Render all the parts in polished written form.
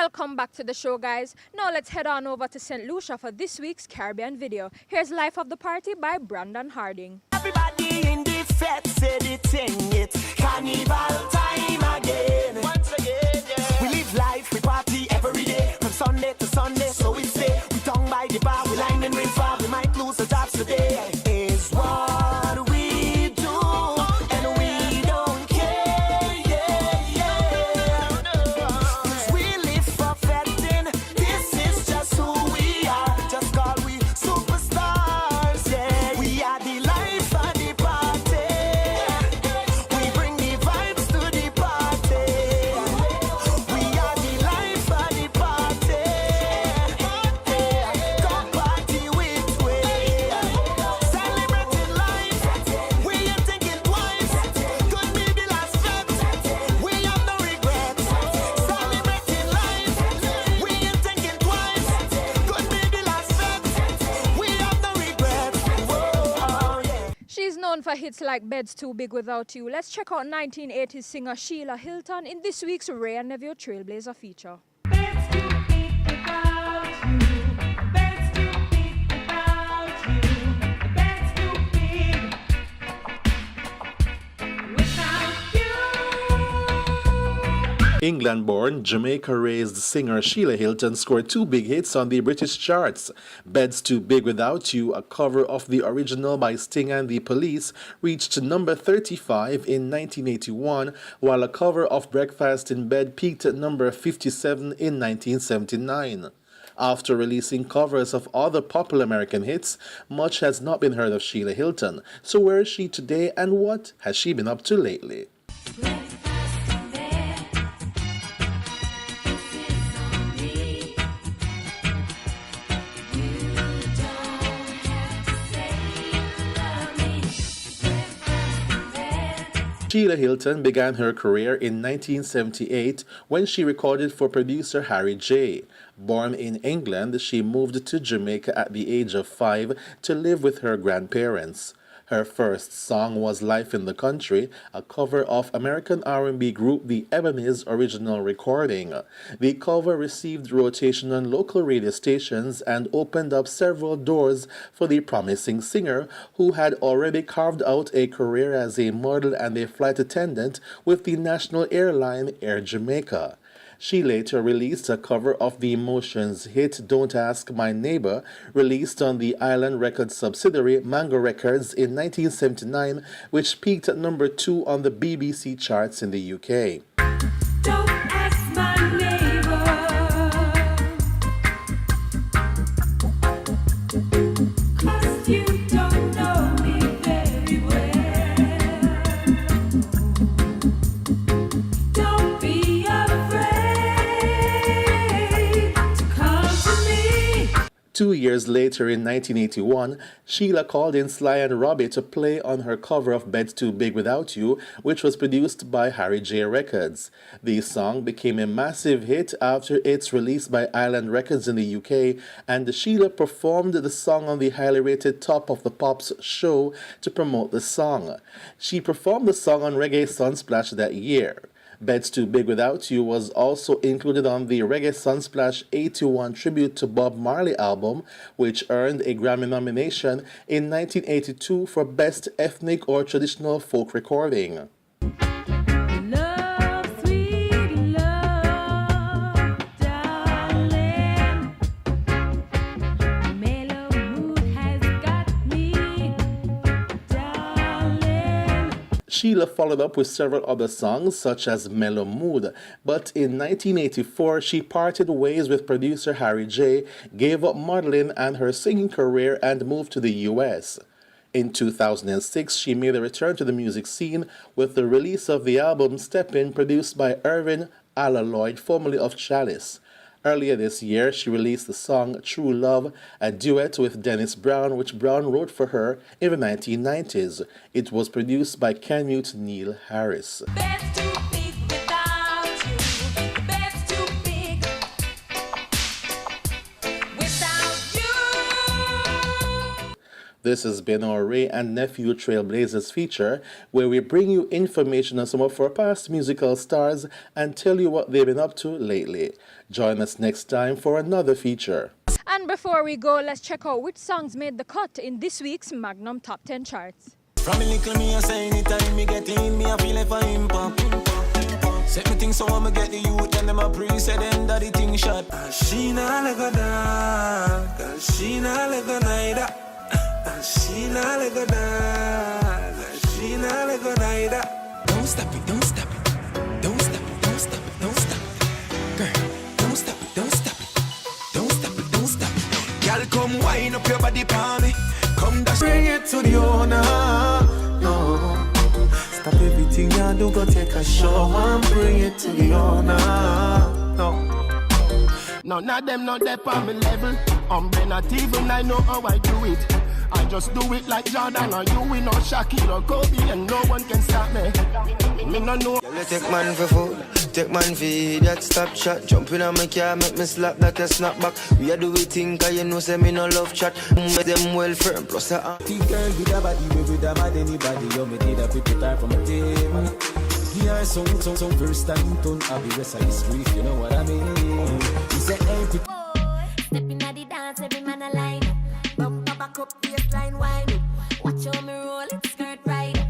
Welcome back to the show, guys. Now let's head on over to St. Lucia for this week's Caribbean video. Here's Life of the Party by Brandon Harding. Everybody in the fete said it's carnival time again. Once again, yeah. We live life, we party every day, from Sunday to Sunday, so we say. We tongue by the bar, we line and ring far, we might lose the jobs today. Is what we do, and we don't care, yeah, yeah. 'Cause we live for fetting, this is just who we are, just call we superstars, yeah. We are the life of the party, we bring the vibes to the party. We are the life of the party, come party with we. Celebrating life, we ain't thinking twice. Could be the last fete, we have no regrets. Celebrating life, we ain't thinking twice. Could be the last fete, we have no regrets. Whoa, yeah. She's known for hits like Bed's Too Big Without You. Let's check out 1980s singer Sheila Hilton in this week's Ray and Neville Trailblazer feature. Bed's too big without you. Bed's too big without you. Bed's too big without you. England-born, Jamaica-raised singer Sheila Hilton scored two big hits on the British charts. Bed's Too Big Without You, a cover of the original by Sting and the Police, reached number 35 in 1981, while a cover of Breakfast in Bed peaked at number 57 in 1979. After releasing covers of other popular American hits, much has not been heard of Sheila Hilton. So where is she today, and what has she been up to lately? Breakfast in bed. This is on me. You don't have to say you love me. Breakfast in bed. Sheila Hilton began her career in 1978 when she recorded for producer Harry J. Born in England, she moved to Jamaica at the age of 5 to live with her grandparents. Her first song was Life in the Country, a cover of American R&B group The Ebony's original recording. The cover received rotation on local radio stations and opened up several doors for the promising singer, who had already carved out a career as a model and a flight attendant with the national airline Air Jamaica. She later released a cover of the Emotions hit Don't Ask My Neighbor, released on the Island Records subsidiary Mango Records in 1979, which peaked at number 2 on the BBC charts in the UK. Don't ask my neighbor, 'cause you don't know me very well. Don't be afraid to come to me. 2 years later, in 1981, Sheila called in Sly and Robbie to play on her cover of Bed's Too Big Without You, which was produced by Harry J. Records. The song became a massive hit after its release by Island Records in the UK, and Sheila performed the song on the highly rated Top of the Pops show to promote the song. She performed the song on Reggae Sunsplash that year. Bed's Too Big Without You was also included on the Reggae Sunsplash 81 Tribute to Bob Marley album, which earned a Grammy nomination in 1982 for Best Ethnic or Traditional Folk Recording. Love, sweet love, darling. Mellow mood has got me, darling. Sheila followed up with several other songs, such as Mellow Mood, but in 1984 she parted ways with producer Harry J., gave up modeling and her singing career, and moved to the US. In 2006, she made a return to the music scene with the release of the album Step In, produced by Irvin Alaloyd, formerly of Chalice. Earlier this year, she released the song True Love, a duet with Dennis Brown, which Brown wrote for her in the 1990s. It was produced by Canute Neil Harris. Bed's too big without you. Bed's too big without you. This has been our Ray and Nephew Trailblazers feature, where we bring you information on some of our past musical stars and tell you what they've been up to lately. Join us next time for another feature. And before we go, let's check out which songs made the cut in this week's Magnum Top 10 charts. From a little me, I say anytime me get in, me I feel like for him pop. Set me things so I'ma get the youth and them a pre-set and that the thing shot. She not like a dog, she not like a neither. She not like a dog, she not like a neither. Don't stop it, don't stop it, don't stop it, don't stop it, don't stop it. Girl, don't stop it, don't stop it, don't stop it, don't stop it. Girl, come wind up your body for me. Come dash, bring it to the owner. No. Stop everything you do, go take a show and bring it to the owner. No. None of them not there on my level. Not even I know how I do it. I just do it like Jordan or you, we know Shaquille or Kobe, and no one can stop me. Me no know. You take man for food, take man for that stop shot. Jumping on my car, make me slap that a snap back. We a do we think, cause you know say me no love chat. Make them well firm, plus a the girl with a body, we with a mad anybody. You me did a pretty time from a team. Here some first time turn I'll be rest of the street, you know what I mean? He said, hey, pretty boy, stepping at the dance, every man a line. Bump up, back up, baseline, wine up. Watch how me roll it, skirt ride up.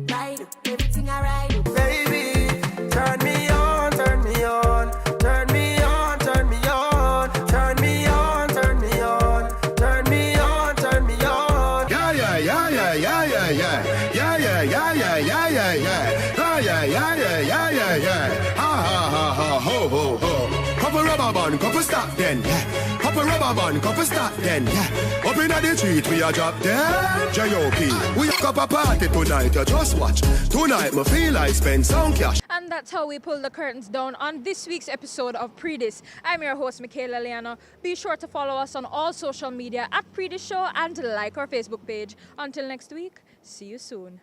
Ride up, everything I ride up. baby, turn me on, turn me on, turn me on, turn me on, turn me on, turn me on, turn me on, turn me on. Yeah, yeah, yeah, yeah, yeah, yeah, yeah, yeah, yeah, yeah, yeah, yeah, yeah, yeah. Yeah, yeah, yeah, yeah, yeah, yeah. Ha ha ha ha, ho ho ho. Couple rubber band, couple stop then, yeah. Couple rubber band, couple stop then, yeah. Up in the street, we a drop dead. J.O.P. We up a party tonight, you just watch. Tonight, me feel like spend some cash. And that's how we pull the curtains down on this week's episode of Pree Dis. I'm your host, Michaela Liana. Be sure to follow us on all social media at Pree Dis Show and like our Facebook page. Until next week, see you soon.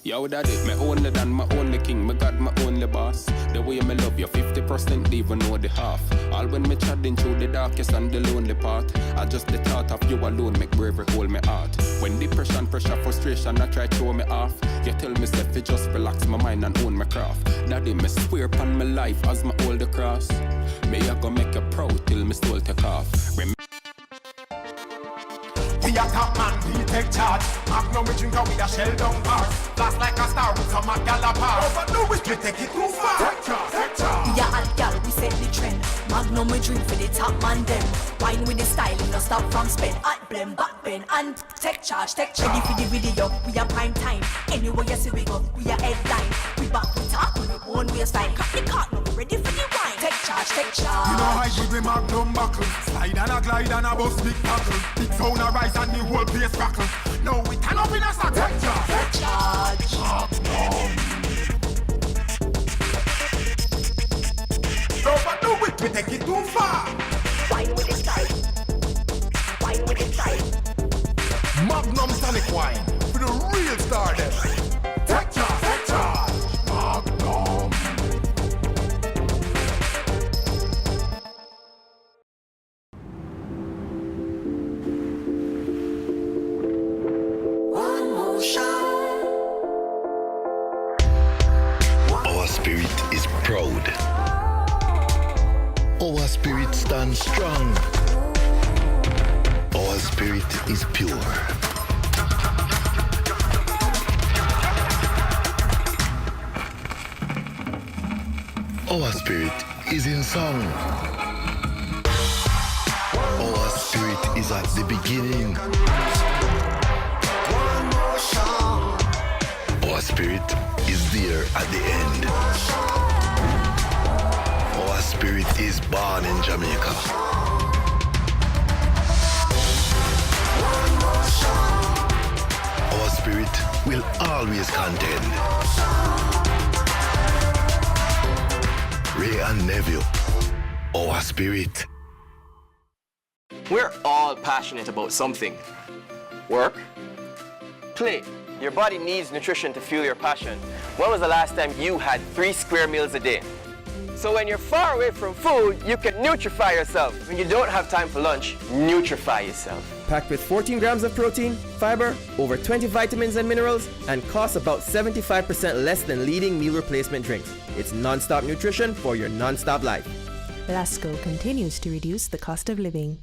Yo, daddy, me only than my only king, me got my only boss. The way me love you, 50% even know the half. All when me chatting through the darkest and the lonely part, I just the thought of you alone make bravery hold me heart. When depression, pressure, frustration, I try to throw me off. You tell me self to just relax my mind and own my craft. Daddy, me swear upon my life as my hold the cross. Me I go make you proud till me soul take off. We a top man, we take charge. Magnum we drink and we a shell down bar. Blast like a star with some galapar. Overdo it, we take it too far. Take charge, take charge. We a hot gal, we set the trend. Magnum we drink for the top man them. Wine with the style, no stop from spend. Hot blend, back bend, and take charge, take charge. Ready for the video, we a prime time. Anywhere you see we go, we a headline. We back, we talk, we own waistline. Cut the cart, now we ready for the wine. Take charge, take charge. You know how good we Magnum buckle. Slide and a glide and a bust big tackle. Big sound a rise and the whole place crackle. No, we turn up in a sack. Take charge, take charge. Magnum. Overdo it, we take it too far. Wine with the style. Wine with the style. Magnum tonic wine for the real star then. Take charge, take charge. Magnum. One more shot. Our spirit is proud. Our spirit stands strong. Our spirit is pure. Our spirit is in song. Our spirit is at the beginning. Our spirit is there at the end. Our spirit is born in Jamaica. Our spirit will always contend. Ray and Neville, our spirit. We're all passionate about something. Work, play. Your body needs nutrition to fuel your passion. When was the last time you had 3 square meals a day? So when you're far away from food, you can nutrify yourself. When you don't have time for lunch, nutrify yourself. Packed with 14 grams of protein, fiber, over 20 vitamins and minerals, and costs about 75% less than leading meal replacement drinks. It's non-stop nutrition for your non-stop life. Lasco continues to reduce the cost of living.